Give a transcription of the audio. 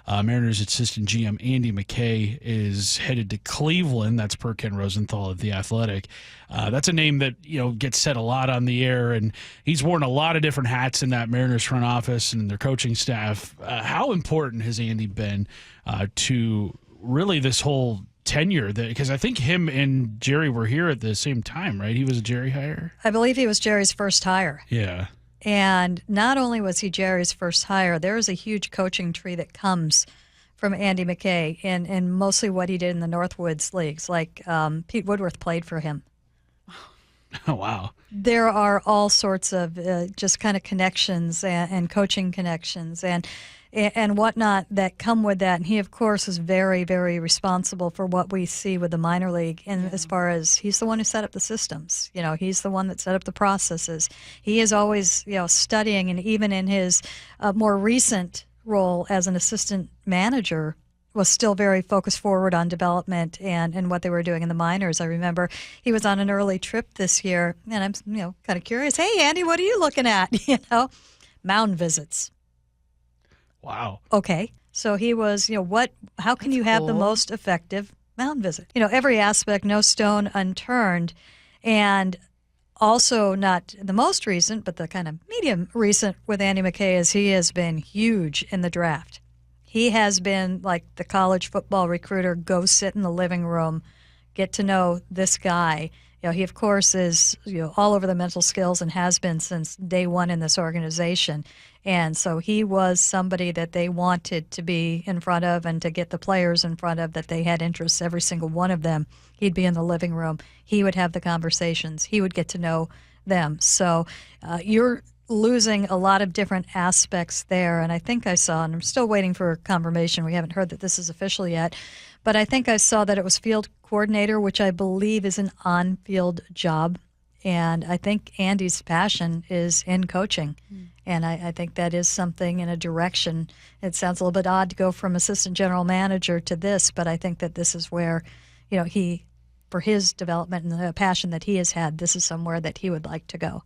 Mariners assistant GM Andy McKay is headed to Cleveland. That's per Ken Rosenthal of The Athletic. That's a name that gets said a lot on the air, and he's worn a lot of different hats in that Mariners front office and their coaching staff. How important has Andy been to really this whole tenure? Because I think him and Jerry were here at the same time, right? He was a Jerry hire? I believe he was Jerry's first hire. Yeah. And not only was he Jerry's first hire, there is a huge coaching tree that comes from Andy McKay and mostly what he did in the Northwoods leagues. Like Pete Woodworth played for him. Oh, wow. There are all sorts of just kind of connections and coaching connections and whatnot that come with that. And he, of course, is very, very responsible for what we see with the minor league. And as far as he's the one who set up the systems, he's the one that set up the processes. He is always, studying, and even in his more recent role as an assistant manager, was still very focused forward on development and what they were doing in the minors. I remember he was on an early trip this year, and I'm kind of curious. Hey, Andy, what are you looking at? Mound visits. Wow. Okay. So he was, how can you have the most effective mound visit? Every aspect, no stone unturned. And also not the most recent, but the kind of medium recent with Andy McKay is he has been huge in the draft. He has been like the college football recruiter, go sit in the living room, get to know this guy. He, of course, is all over the mental skills and has been since day one in this organization. And so he was somebody that they wanted to be in front of and to get the players in front of, that they had interests, every single one of them. He'd be in the living room. He would have the conversations. He would get to know them. So you're losing a lot of different aspects there. And I think I saw, and I'm still waiting for confirmation, we haven't heard that this is official yet, but I think I saw that it was field coordinator, which I believe is an on-field job. And I think Andy's passion is in coaching. And I think that is something in a direction. It sounds a little bit odd to go from assistant general manager to this, but I think that this is where, he, for his development and the passion that he has had, this is somewhere that he would like to go.